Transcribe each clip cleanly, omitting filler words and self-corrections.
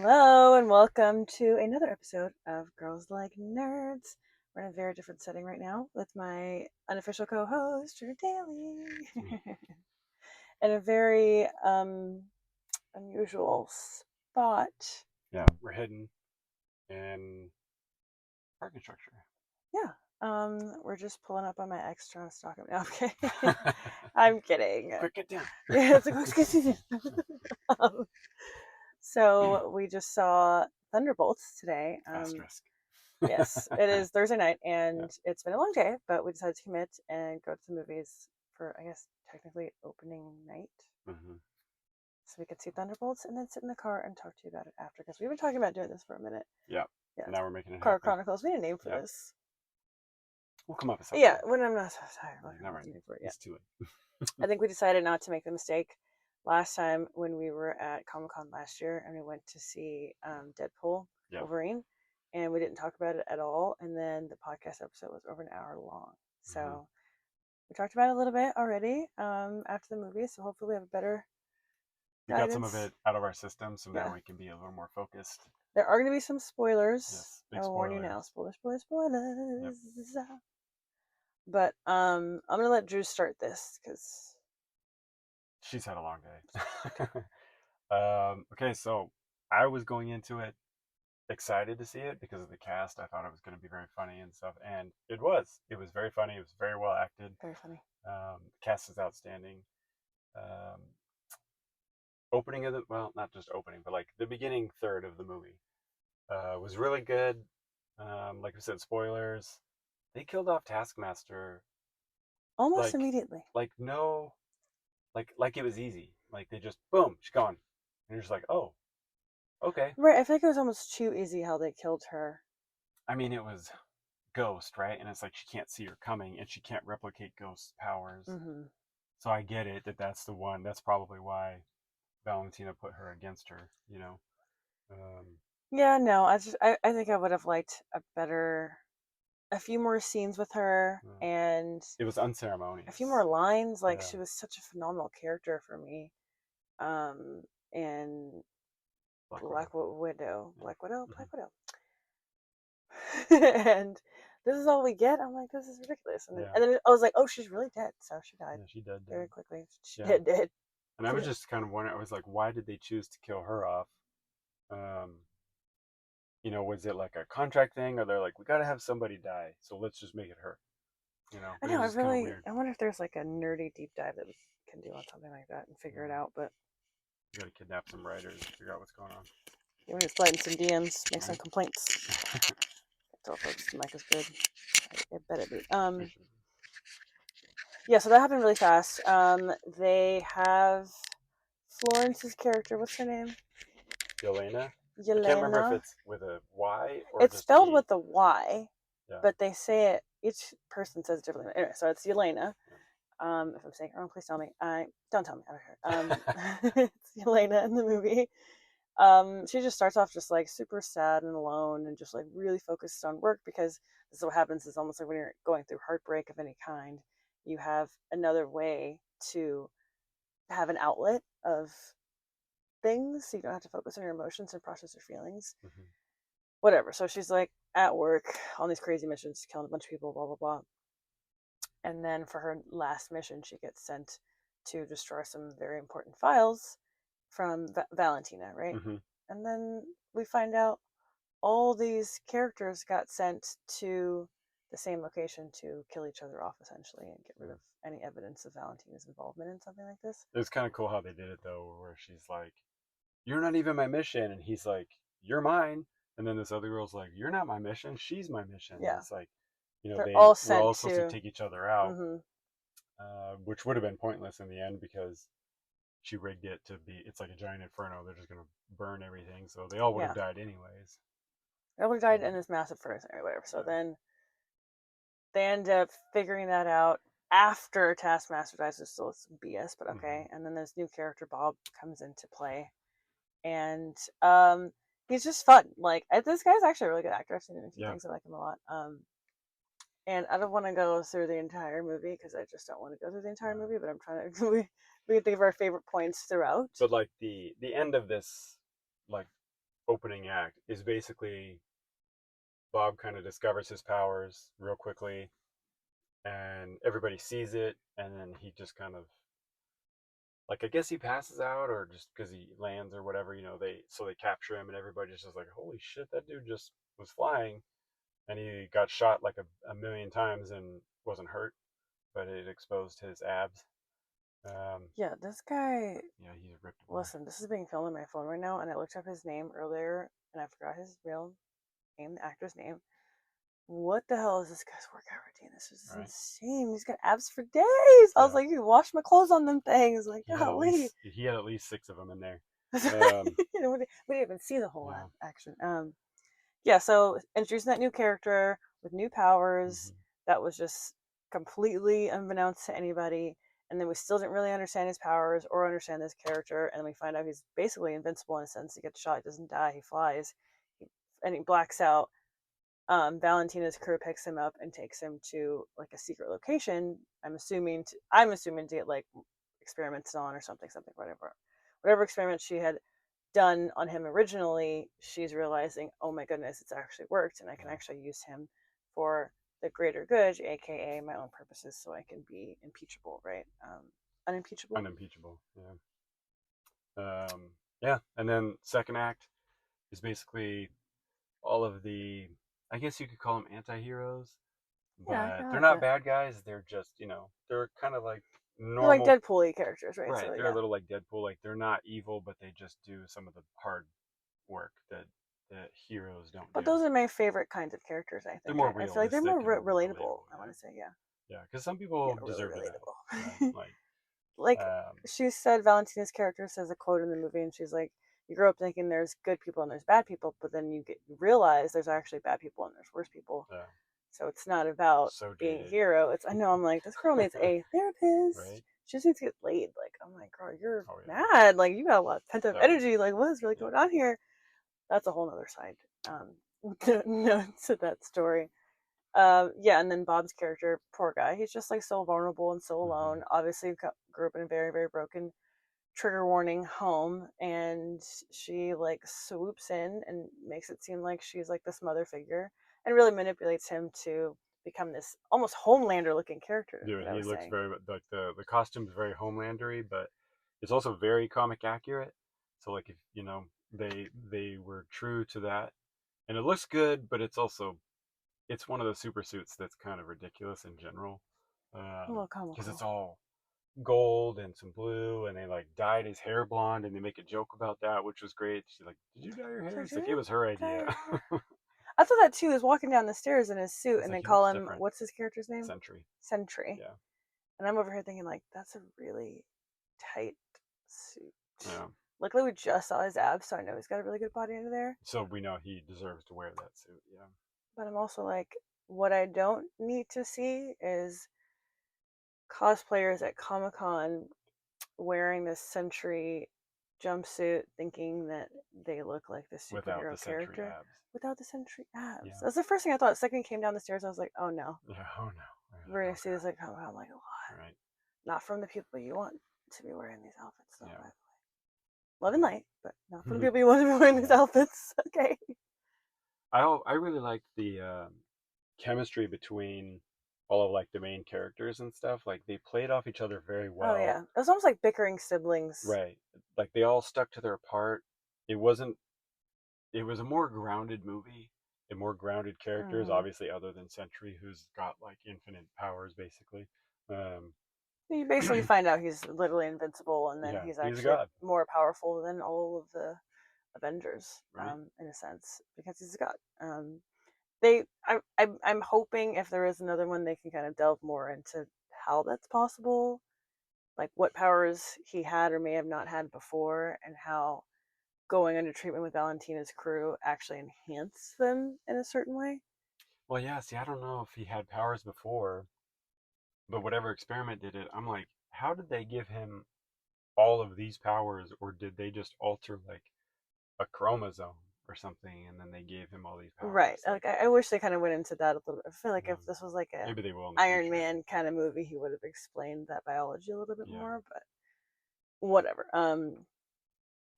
Hello and welcome to another episode of Girls Like Nerds. We're in a very different setting right now with my unofficial co-host, Drew Daly, in a very unusual spot. Yeah, we're hidden in parking structure. Yeah, we're just pulling up on my ex trying to stalk him. No, I'm kidding. I'm kidding. Quick, get down. Yeah, it's like, um, so we just saw Thunderbolts today. Asterisk. Yes, it is Thursday night, Yeah. and it's been a long day, but we decided to commit and go to the movies for, I guess, technically opening night. Mm-hmm. So we could see Thunderbolts and then sit in the car and talk to you about it after, because we've been talking about doing this for a minute. Yeah. Yeah, Now we're making it Car happen. Chronicles. We need a name for Yeah. this. We'll come up with something. Yeah, when I'm not so tired, Yeah, not right. for it. Yeah. It's too late. I think we decided not to make the mistake last time when we were at Comic Con last year and we went to see Deadpool, Yeah. Wolverine, and we didn't talk about it at all. And then the podcast episode was over an hour long. So we talked about it a little bit already after the movie. So hopefully we have a better We got some of guidance. it out of our system, so Yeah. now we can be a little more focused. There are going to be some spoilers. Yes, I big will warn you now. spoilers. Spoilers. But I'm going to let Drew start this because She's had a long day. Okay, so I was going into it excited to see it because of the cast. I thought it was going to be very funny and stuff, and it was. It was very funny. It was very well acted. very funny. The cast is outstanding. Um, Opening of the not just opening, but like the beginning third of the movie was really good. Like I said, spoilers. They killed off Taskmaster Almost like immediately. no like it was easy. Like they just boom, she's gone, and you're just like, oh, okay. Right, I feel like it was almost too easy how they killed her. I mean, it was Ghost, right? And it's like she can't see her coming, and she can't replicate Ghost's powers. Mm-hmm. So I get it that's the one. That's probably why Valentina put her against her. You know. Um, Yeah, no, I think I would have liked a few more scenes with her and it was a few unceremonious. more lines. Like Yeah. she was such a phenomenal character for me. And Black Widow, Yeah. Black Widow, Mm-hmm. Black Widow. And this is all we get. I'm like, this is ridiculous. And then I was like, oh, she's really dead. So she died. Yeah, she did. Very quickly. She Yeah. did. And I was just kind of wondering. I was like, why did they choose to kill her off? Was it like a contract thing, or they're like, we got to have somebody die, so let's just make it her. I But it know. was just kind of weird. I wonder if there's like a nerdy deep dive that we can do on something like that and figure it out. But you got to kidnap some writers and figure out what's going on. you want to slide in some DMs, make some complaints. Tell folks the mic is good. It better be. Yeah, so that happened really fast. They have Florence's character. What's her name? Yelena. Yelena. I can't remember if it's with a Y or it's just spelled E. with a Y, yeah. But they say it. Each person says it differently. Anyway, so it's Yelena. If I'm saying it wrong, please tell me. Don't tell me. I don't care. It's Yelena in the movie. She just starts off just like super sad and alone and just like really focused on work because this is what happens is almost like when you're going through heartbreak of any kind, you have another way to have an outlet of things so you don't have to focus on your emotions and process your feelings. Mm-hmm. Whatever. So she's like at work on these crazy missions, killing a bunch of people, blah, blah, blah. And then for her last mission, she gets sent to destroy some very important files from Valentina, right? Mm-hmm. And then we find out all these characters got sent to the same location to kill each other off, essentially, and get rid of any evidence of Valentina's involvement in something like this. It was kind of cool how they did it, though, where she's like, you're not even my mission. And he's like, you're mine. And then this other girl's like, you're not my mission. She's my mission. Yeah. And it's like, They're they all were all supposed to to take each other out, which would have been pointless in the end because she rigged it to be, it's like a giant inferno. They're just going to burn everything. So they all would have died anyways. They would have died in this massive furnace or whatever. So then they end up figuring that out after Taskmaster dies. It's still some BS, but okay. And then this new character, Bob, comes into play. And he's just fun. Like, this guy's actually a really good actor. I've seen him in a few things. I like him a lot. And I don't want to go through the entire movie because I just don't want to go through the entire movie. But I'm trying to. We can think of our favorite points throughout. But like the end of this, like opening act is basically Bob kind of discovers his powers real quickly, and everybody sees it, and then he just kind of like I guess he passes out, or just because he lands or whatever. They capture him, and everybody's just like, "Holy shit, that dude just was flying," and he got shot like a million times and wasn't hurt, but it exposed his abs. Um, Yeah, this guy. yeah, he's ripped boy. Listen, this is being filmed on my phone right now, and I looked up his name earlier, and I forgot his real name, the actor's name. What the hell is this guy's workout routine? This is Right? insane. He's got abs for days. I was Yeah, like, you wash my clothes on them things. Like, he had at golly. least he had at least 6 of them in there. we Um, didn't even see the whole yeah. action. Yeah, so introducing that new character with new powers Hmm. that was just completely unbeknownst to anybody, and then we still didn't really understand his powers or understand this character, and we find out he's basically invincible in a sense. He gets shot, he doesn't die, he flies, and he blacks out. Valentina's crew picks him up and takes him to like a secret location. I'm assuming to get like experiments on or something, whatever experiment she had done on him originally. She's realizing, oh my goodness, it's actually worked, and I can Yeah. actually use him for the greater good, aka my own purposes, so I can be impeachable, right? Unimpeachable. Unimpeachable. Um, yeah, and then second act is basically all of the, I guess you could call them anti-heroes, Yeah, I but kind of they're like not that. bad guys. They're just, they're kind of like They're like normal, Deadpool-y characters, right? right? So They're a yeah, little like Deadpool. Like they're not evil, but they just do some of the hard work that heroes don't but do. those are my favorite kinds of characters. I They're think more I feel like they're more realistic and more relatable. relatable. I want Yeah, to say, yeah, yeah, because some yeah, people really deserve the best. relatable. Like, Like um, she said, Valentina's character says a quote in the movie, and she's like, "You grow up thinking there's good people and there's bad people, but then you realize there's actually bad people and there's worse people. yeah, So it's not about so being a jaded, hero. It's I know I'm like this girl needs a therapist. right? She just needs to get laid. Like I'm like, girl, you're Oh yeah, mad. Like you got a lot of pent up oh energy. Like what is really yeah, going on here? That's a whole other side. No, to that story. Yeah, and then Bob's character, poor guy, he's just like so vulnerable and so mm-hmm. alone. Obviously, grew up in a very, very broken, trigger warning home, and she like swoops in and makes it seem like she's like this mother figure, and really manipulates him to become this almost Homelander looking character Dude, that I he was looks saying. very like the costume's very homelandery, but it's also very comic accurate. So like if they were true to that, and it looks good, but it's one of the super suits that's kind of ridiculous in general, A little because it's comical. all gold and some blue, and they like dyed his hair blonde, and they make a joke about that, which was great. She's like, "Did you dye your hair?" So, It's did like it you was her dye idea. your hair? I thought that too. He was walking down the stairs in his suit, It's and like they he call looks him different. what's his character's name? Sentry. Sentry. Yeah. And I'm over here thinking like that's a really tight suit. Yeah. Luckily, we just saw his abs, so I know he's got a really good body under there. So we know he deserves to wear that suit. Yeah. But I'm also like, what I don't need to see is cosplayers at Comic Con wearing this Sentry jumpsuit, thinking that they look like the Without the superhero Sentry character abs. without the Sentry abs. Yeah. That's the first thing I thought. The second he came down the stairs, I was like, oh no, Yeah. Oh no. You're we're like, gonna oh see this god. like Comic Con like a lot. All right. Not from the people you want to be wearing these outfits, though. Yeah. Love and light, but not from the Yeah. people you want to be wearing these Yeah. outfits. Okay. I really liked the chemistry between all of like the main characters and stuff. Like they played off each other very Oh well. yeah, it was almost like bickering siblings. Right. Like they all stuck to their part. It wasn't. It was a more grounded movie and more grounded characters. Mm-hmm. Obviously, other than Sentry, who's got like infinite powers, basically. Um, You basically find out he's literally invincible, and then yeah, he's he's a actually god. more powerful than all of the Avengers, Right. in a sense, because he's a god. I'm hoping if there is another one, they can kind of delve more into how that's possible, like what powers he had or may have not had before, and how going under treatment with Valentina's crew actually enhance them in a certain way. Well, yeah. See, I don't know if he had powers before, but whatever experiment did it, I'm like, how did they give him all of these powers, or did they just alter like a chromosome or something, and then they gave him all these Right. powers? Like, Like I wish they kind of went into that a little bit. I feel like if um, this was like a maybe they will in the Iron future. Man kind of movie, he would have explained that biology a little bit Yeah, more, but whatever.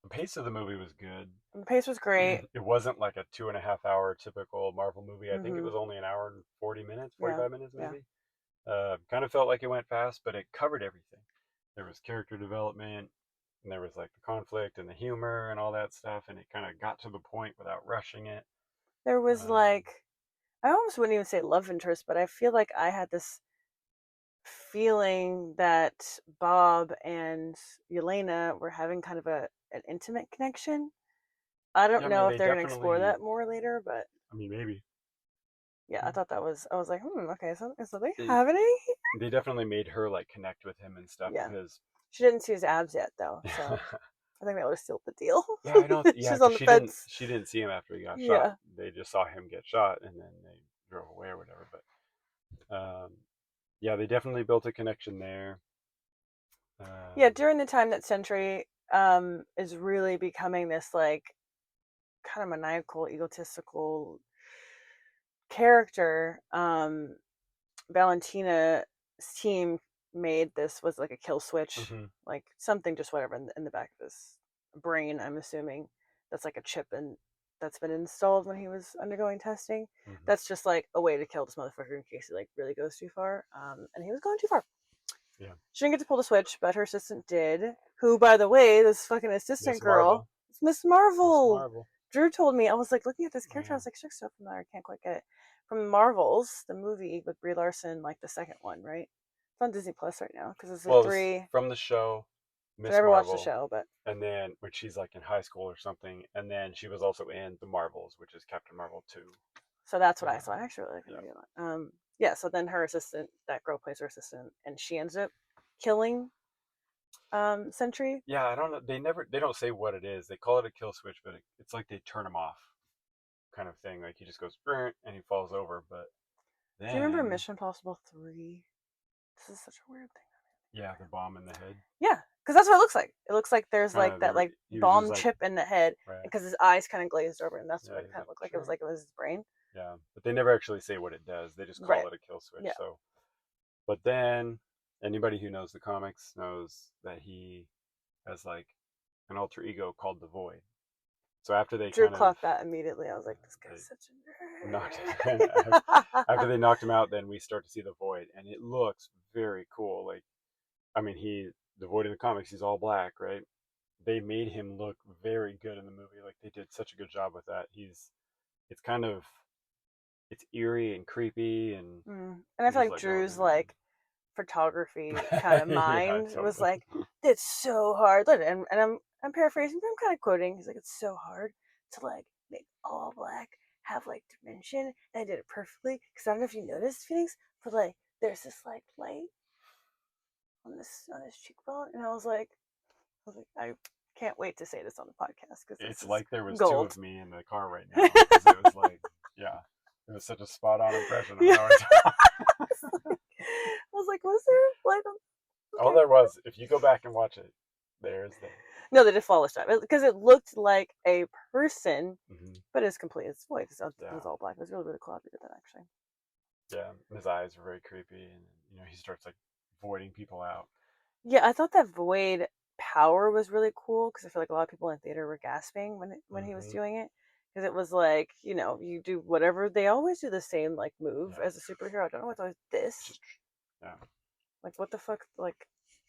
The pace of the movie was good. The pace was great. It wasn't like a 2.5 hour typical Marvel movie. I think it Mm-hmm. was only an hour and 40 minutes, Yeah. 45 minutes Yeah. maybe. Kind of felt like it went fast, but it covered everything. There was character development, and there was like the conflict and the humor and all that stuff, and it kind of got to the point without rushing it. There was Um, like, I almost wouldn't even say love interest, but I feel like I had this feeling that Bob and Yelena were having kind of an intimate connection. I yeah, don't I know mean, if they they're gonna explore definitely. that more later, but I mean, maybe. yeah, I thought that was. I was like, okay, so they They have any? they definitely made her like connect with him and stuff Yeah, because she didn't see his abs yet though, yeah, so I think that would have sealed the deal. I don't yeah, She's because on the fence. she didn't see him after he got shot. Yeah, They just saw him get shot and then they drove away or whatever. But yeah, they definitely built a connection there. yeah. Um, During the time that Sentry is really becoming this like kind of maniacal, egotistical character, Valentina's team made this was like a kill switch, hmm like something just whatever in the back of his brain. I'm assuming that's like a chip and that's been installed when he was undergoing testing. hmm That's just like a way to kill this motherfucker in case he like really goes too far. And he was going too far. Yeah, She didn't get to pull the switch, but her assistant did. Who, by the way, this fucking assistant Miss girl, Marvel, it's Miss Miss Marvel. Marvel. Drew told me, I was like looking at this character, I Yeah. was like, she's so familiar, I can't quite get it. From Marvels, the movie with Brie Larson, like the second one, right? It's on Disney Plus right now because it's the Well, it was three. from the show I Miss never watched the Marvel, show, but and then when she's like in high school or something, and then she was also in the Marvels, which is Captain Marvel 2. so that's what I saw. Um, I actually really like the yeah. movie a lot. Yeah. So then her assistant, that girl plays her assistant, and she ends up killing Sentry. Yeah, I don't know. They don't say what it is. They call it a kill switch, but it's like they turn him off, kind of thing. Like he just goes "Brr," and he falls over. But Do you remember then, Mission Impossible 3? This is such a weird thing. yeah, the bomb in the head. Yeah, because that's what it looks like. It looks like there's Kind like of, that like he was just bomb like, chip in the head, right. because his eyes kind of glazed over, and that's Yeah, what he it was kind of like, looked like. It was sure. like it was his brain. Yeah, but they never actually say what it does. They just Right. call it a kill switch. Yeah. So, but then anybody who knows the comics knows that he has like an alter ego called the Void. So after they Drew kind of clocked that immediately. I was like, this they guy's such knocked a after nerd. they knocked him out, then we start to see the Void, and it looks very cool. Like, I mean, the Void in the comics, he's all black, right? They made him look very good in the movie. Like they did such a good job with that. It's kind of it's eerie and creepy, and And I you're feel just like like, oh Drew's man. like photography kind of Yeah, mind was totally. like, it's so hard. And I'm paraphrasing, but I'm kind of quoting. He's like, it's so hard to like make all black have like dimension. And I did it perfectly because I don't know if you noticed, Phoenix, but like there's this like light on this cheekbone, and I can't wait to say this on the podcast because this It's is like there was two of gold. me in the car right now because it was like, yeah, it was such a spot on impression of Yeah. how I talk. I was like, was there like All okay? there was, if you go back and watch it, there's there. No, they did flawless job because it looked like a person, hmm but it's complete. It's void. It Yeah, was all black. It was really really cool how they did that actually. yeah. And his eyes were very creepy, and he starts like voiding people out. Yeah, I thought that void power was really cool because I feel like a lot of people in theater were gasping when he was hmm doing it because it was like you do whatever they always do the same like move Yeah, as a superhero. I don't know what's always this just yeah, like what the fuck like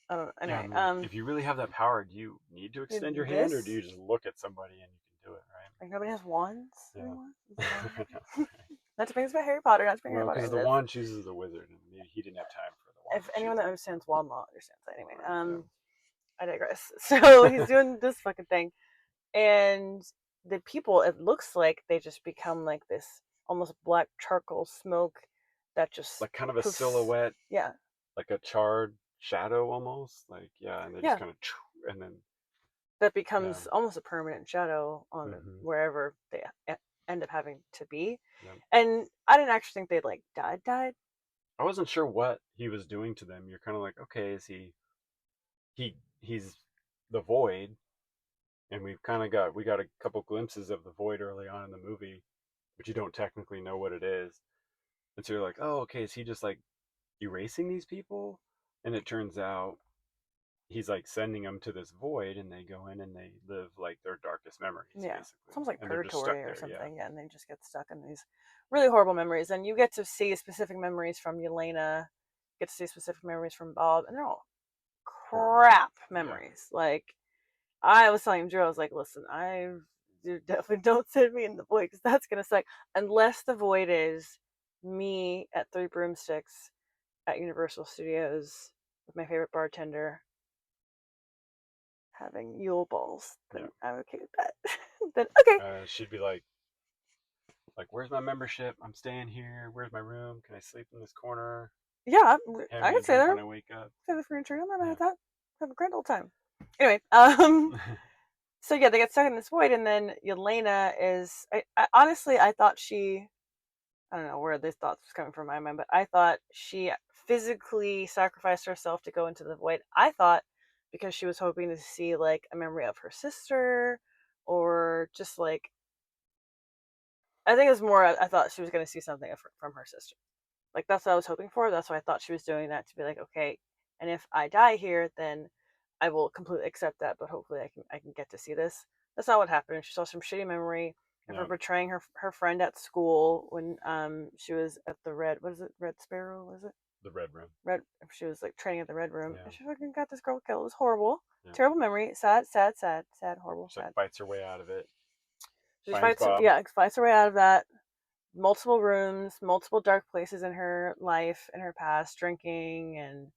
I don't know. yeah. I Anyway, mean, if you really have that power, do you need to extend your hand, or do this you just look at somebody and you can do it, like nobody has wands right? anymore. Yeah. Not to bring us about Harry Potter. Not to bring Harry Well, Potter because into the this. wand chooses the wizard, and maybe he didn't have time for the wand If to anyone choose that him. understands Wand law understands that anyway. Right. I digress. So he's doing this fucking thing, and the people, it looks like they just become like this almost black charcoal smoke that just Like kind of a poofs. silhouette, Yeah, like a charred shadow almost. Like yeah, and they just yeah. kind of and then That yeah. becomes almost a permanent shadow on hmm wherever they end up having to be. yeah. And I didn't actually think they like died. I wasn't sure what he was doing to them. You're kind of like, okay, is he's the void, and we got a couple glimpses of the void early on in the movie, but you don't technically know what it is. And so you're like, oh, okay, is he just like erasing these people? And it turns out he's like sending them to this void, and they go in and they live like their darkest memories, Yeah, basically, it's almost like and they're just stuck purgatory or there. Yeah, something. Yeah, and they just get stuck in these really horrible memories, and you get to see specific memories from Yelena, get to see specific memories from Bob, and they're all horrible. crap Yeah, memories. Like I was telling Drew, I was like, listen, you definitely don't send me in the void because that's gonna suck. Unless the void is me at Three Broomsticks at Universal Studios with my favorite bartender having Yule balls, yeah. then I'm okay with that. Then okay, She'd be like, where's my membership? I'm staying here. Where's my room? Can I sleep in this corner? yeah, Hand I me a could stay drink there. when I wake up. Stay there for your tree. I'm not mad Yeah. at that. Have a grand old time. Anyway, so yeah, they get stuck in this void, and then Yelena is. I honestly, I thought she. I don't know where this thought was coming from in my mind, but I thought she physically sacrificed herself to go into the void. I thought because she was hoping to see like a memory of her sister, or just like I think it was more. I thought she was going to see something from her sister. Like that's what I was hoping for. That's why I thought she was doing that to be like, okay, and if I die here, then I will completely accept that. But hopefully, I can get to see this. That's not what happened. She saw some shitty memory of her Yeah. betraying her friend at school when she was at the Red Sparrow was it The red room. Red she was like training at the Red Room Yeah. and she fucking got this girl killed. It was horrible, Yeah. terrible memory, sad, horrible, She like sad. fights her way out of it. She Finds fights Bob. yeah fights her way out of that multiple rooms, multiple dark places in her life, in her past, drinking, and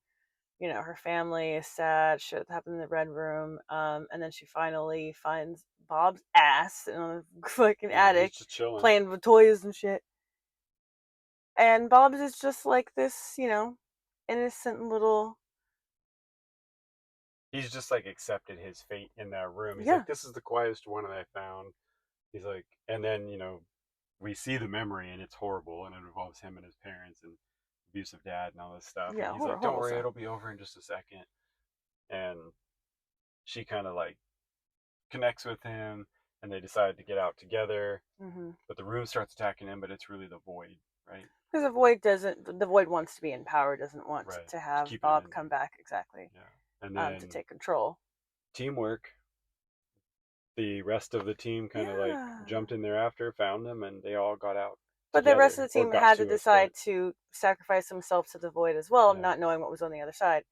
her family is sad. Shit happened in the Red Room, and then she finally finds Bob's ass in a fucking Yeah, he's attic, just chilling. playing with toys and shit. And Bob's is just like this, innocent little He's just like accepted his fate in that room. He's yeah, like, this is the quietest one that I found. He's like, and then we see the memory and it's horrible and it involves him and his parents and abusive dad and all this stuff. And yeah, he's like, don't horrible worry, stuff. it'll be over in just a second. And she kind of like connects with him and they decide to get out together. Mm-hmm. But the room starts attacking him, but it's really the void, right? Because the void wants to be in power, doesn't want Right. to To have keep it Bob in come there. back exactly, Yeah. And to then take control. teamwork, the rest of the team kind of like Yeah. jumped in there after, found them, and they all got out But the rest of together the or team got had to to a spot. decide to sacrifice themselves to the void as well, Yeah. not knowing what was on the other side.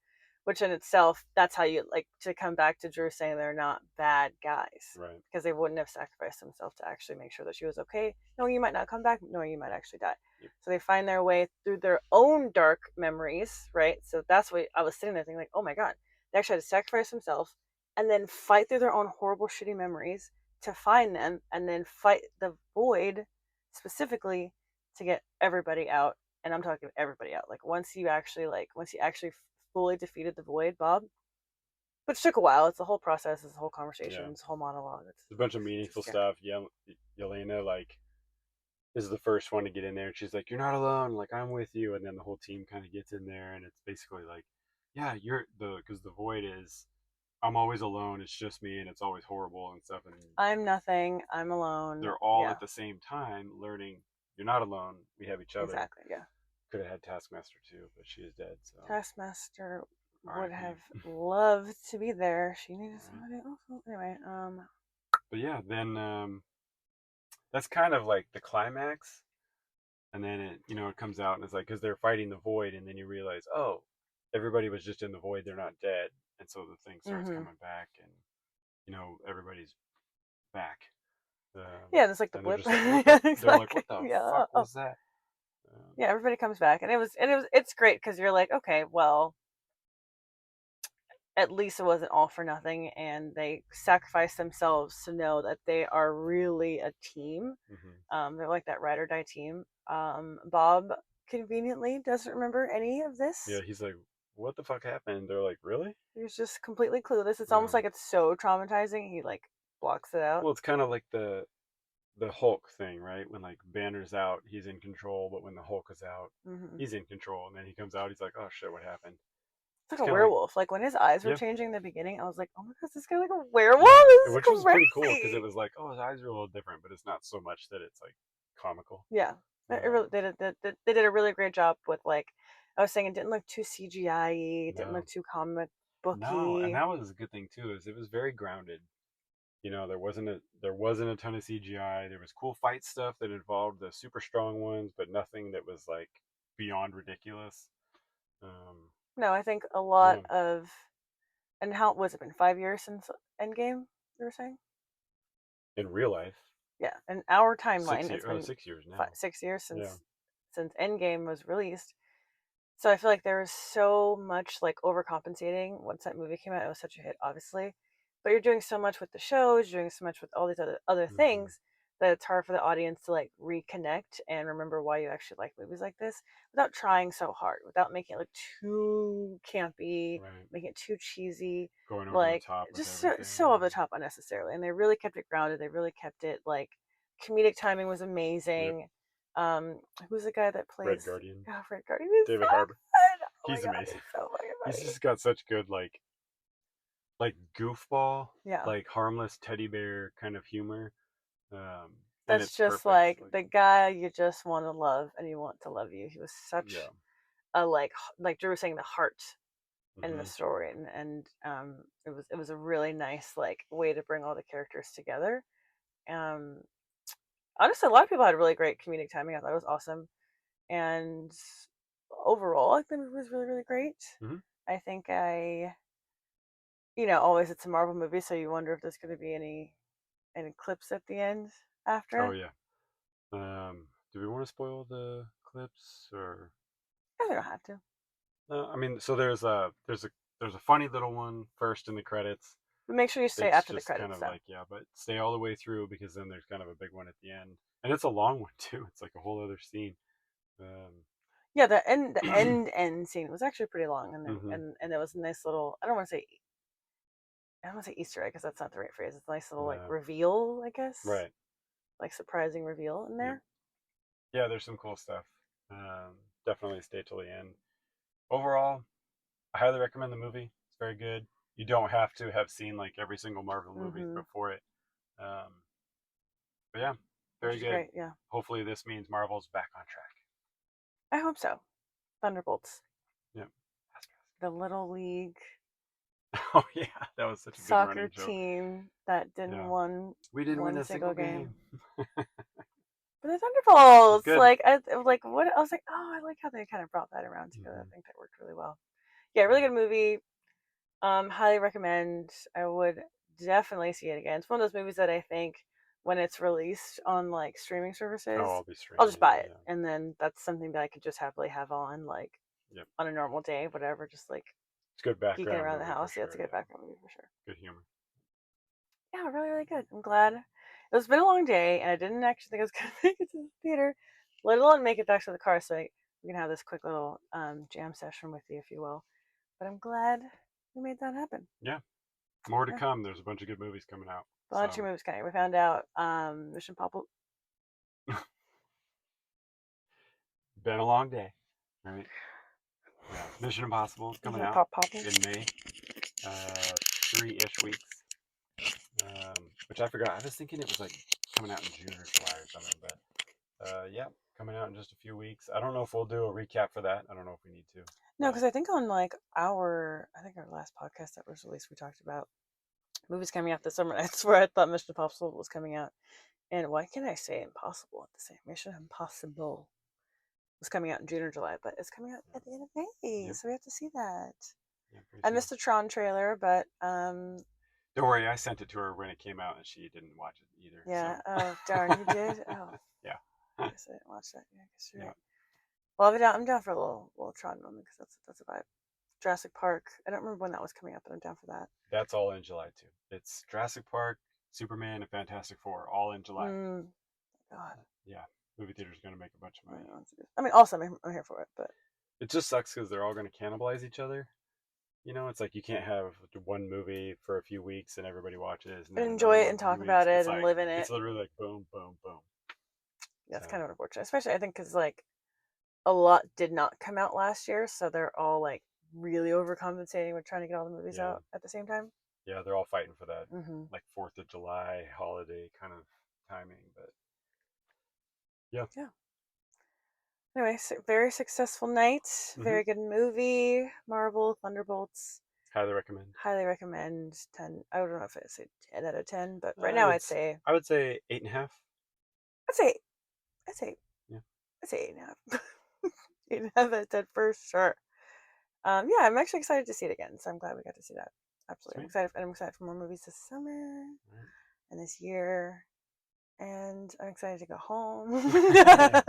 Which in itself, that's how you like to come back to Drew saying they're not bad guys. Right. Because they wouldn't have sacrificed themselves to actually make sure that she was okay, knowing you might not come back, knowing you might actually die. Yep. So they find their way through their own dark memories, right? So that's what I was sitting there thinking, like, oh my God, they actually had to sacrifice themselves and then fight through their own horrible, shitty memories to find them and then fight the void specifically to get everybody out. And I'm talking everybody out. Like once you actually fully defeated the void, Bob, which took a while. It's a whole process. It's a whole conversation. Yeah. It's a whole monologue. There's a bunch of meaningful Yeah. stuff. Yelena like is the first one to get in there, and she's like, "You're not alone. Like I'm with you." And then the whole team kind of gets in there, and it's basically like, "Yeah, you're the because the void is I'm always alone. It's just me, and it's always horrible and stuff." And I'm nothing. I'm alone. they're all Yeah, at the same time learning. You're not alone. We have each other. exactly. Yeah. Could have had Taskmaster too, but she is dead. So Taskmaster would R.I.P. have loved to be there. She needed Right. somebody else. Anyway, But yeah, then that's kind of like the climax, and then it comes out and it's like because they're fighting the void, and then you realize, oh, everybody was just in the void. They're not dead, and so the thing starts mm-hmm. coming back, and everybody's back. Yeah, it's like the And they're blip. just like, Yeah, they're like, what exactly. the Yeah. fuck was that? Yeah, everybody comes back, and it's great because you're like, okay, well, at least it wasn't all for nothing, and they sacrificed themselves to know that they are really a team. Mm-hmm. They're like that ride or die team. Bob conveniently doesn't remember any of Yeah, this. he's like, what the fuck happened? And they're like, really? He's just completely clueless. It's almost Yeah. like it's so traumatizing. He like blocks it out. Well, it's kind of like the Hulk thing, right? When like Banner's out, he's in control, but when the Hulk is out, Mm-hmm. he's in control, and then he comes out, he's like, oh shit, what happened? It's like It's a kind of like, werewolf. Like when his eyes were yeah, changing in the beginning, I was like, oh my god, this guy like a werewolf. yeah, This which was is pretty cool because it crazy. was like, oh, his eyes are a little different, but it's not so much that it's like comical. Yeah, they did a really great job with like I was saying it didn't look too CGI, it didn't No, look too comic No, and booky. that was a good thing too. Is it was very grounded. There wasn't a ton of CGI. There was cool fight stuff that involved the super strong ones, but nothing that was like beyond ridiculous. Um, No, I think a lot yeah, of, and how was it been 5 years since Endgame? You were saying? in real life, Yeah, in our timeline, 6 years. it's Oh, been 6 years five, now. 6 years Yeah. since Endgame was released. So I feel like there was so much like overcompensating once that movie came out. It was such a hit, obviously, but you're doing so much with the shows, you're doing so much with all these other Hmm. things that it's hard for the audience to like reconnect and remember why you actually like movies like this without trying so hard, without making it look too campy, Right. making it too cheesy, Going over the like top with just so, everything. so over the top unnecessarily. And they really kept it grounded. They really kept it like comedic timing was Yep. amazing. Who's the guy that Red plays? Guardian. Oh, Fred Guardian is so David Harbour. good. Oh my He's god, amazing. he's so fucking He's funny. just got such good like goofball, Yeah, like harmless teddy bear kind of humor. And that's it's just perfect. like Like, the guy you just want to love and you want to love you. He was yeah. such a like Drew was saying, the heart in the Hmm. story, and it was a really nice like way to bring all the characters together. Um, Honestly, a lot of people had really great comedic timing. I thought it was awesome, and overall, I think it was really really great. Hmm. I think always it's a Marvel movie, so you wonder if there's going to be any clips at the end Oh after. yeah. Do we want to spoil the clips or? I don't have to. I mean, so there's a funny little one first in the credits. But make sure you stay It's after the just kind credits, of though. like, yeah, but stay all the way through because then there's kind of a big one at the end, and it's a long one too. It's like a whole other scene. Yeah, the end scene was actually pretty long, and Hmm. and there was a nice little. I don't want to say Easter egg because that's not the right phrase. It's a nice little like Yeah. reveal, I guess, Right. like surprising reveal in Yep. there. Yeah, there's some cool stuff. Definitely stay till the end. Overall, I highly recommend the movie. It's very good. You don't have to have seen like every single Marvel movie Mm-hmm. before it. Um, but yeah, Which very is good. great. Yeah, Hopefully, this means Marvel's back on track. I hope so. Thunderbolts, Yep. the little league Oh yeah, that was such a good soccer running joke. team that didn't Yeah, won we didn't win one a single single game. game. But the It was Thunderbolts, good. like what I was like, oh, I like how they kind of brought that around together. I Hmm. think that worked really well. Yeah, really Yeah. good movie. Highly recommend. I would definitely see it again. It's one of those movies that I think when it's released on like streaming Oh, services, I'll be I'll just streaming buy it. it, Yeah. and then that's something that I could just happily have on like Yep. on a normal day, whatever, just like It's a good geeking background around the movie for house. Yeah, it's a sure. good Yeah. background movie for sure. Good humor. Yeah, really, really good. I'm glad. It's been a long day, and I didn't actually think I was gonna make it to the theater, let alone make it back to the car, so we can have this quick little jam session with you, if you will. But I'm glad we made that happen. Yeah. More to Yeah, come. There's a bunch of good movies coming out. bunch of So movies coming. We found out Mission Impossible. been a long day. Right. Yeah. Mission Impossible is coming Mission out Impossible. in May. 3-ish weeks. Which I forgot. I was thinking it was like coming out in June or July or something, but yeah, coming out in just a few weeks. I don't know if we'll do a recap for that. I don't know if we need to, No, but because I think on like I think our last podcast that was released, we talked about movies coming out this summer. I swear I thought Mission Impossible was coming out, and why can I say impossible at the same? Mission Impossible was coming out in June or July, but it's coming out yeah, at the end of May, yep, so we have to see that. yeah, pretty I soon. missed the Tron trailer, but Don't worry, I sent it to her when it came out, and she didn't watch it either. yeah. So Oh darn, you did. Oh, yeah, I guess I didn't watch that. Yeah, I guess you're yeah, right. Well, I'm down for a little Tron moment because that's a vibe. Jurassic Park. I don't remember when that was coming up, but I'm down for that. that's all in July too. It's Jurassic Park, Superman, and Fantastic Four all in July. God. Yeah, movie theater's gonna make a bunch of money. I mean, awesome. I'm here for it, but It just sucks because they're all gonna cannibalize each other. It's like you can't have one movie for a few weeks and everybody watches, and then enjoy another it one and for a few talk weeks. about It's it and like live in it. it's literally like boom, boom, boom. That's So kind of unfortunate, especially I think because like a lot did not come out last year, so they're all like really overcompensating with trying to get all the movies yeah, out at the same time. yeah, they're all fighting for that Mm-hmm. like Fourth of July holiday kind of timing. But yeah, Yeah. Anyway, very successful night. hmm, Very good movie. Marvel Thunderbolts. Highly recommend. Highly recommend. 10. I don't know if I'd say 10 out of 10, but right now It's I would say 8.5. I'd say I'd say Yeah. I'd say 8.5. 8.5 out of 10 for sure. Yeah, I'm actually excited to see it again, so I'm glad we got to see that. Absolutely, Sweet. I'm excited for more movies this summer All and this year, and I'm excited to go home. right.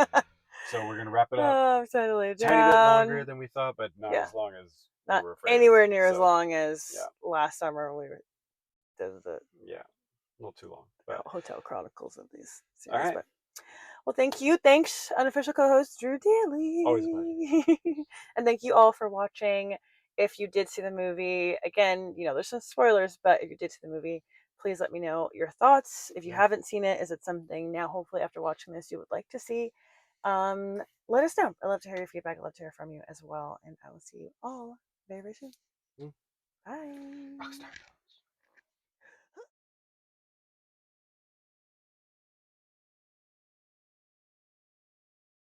So we're gonna wrap it up. Oh, I'm excited to lay Tiny bit longer down. than we thought, but not Yeah, as long as we not were afraid it would anywhere be. near as So long as yeah, last summer we did the yeah, a little too long. But Hotel Chronicles of these all series. right, But well, thank you. Thanks, unofficial co-host Drew always a pleasure. Daly, and thank you all for watching. If you did see the movie, again, there's some spoilers, but if you did see the movie, please let me know your thoughts. If you Yeah. haven't seen it, is it something now, hopefully after watching this, you would like to see? Let us know. I'd love to hear your feedback. I'd love to hear from you as well. And I will see you all very, very soon. Mm. Bye. Rockstar.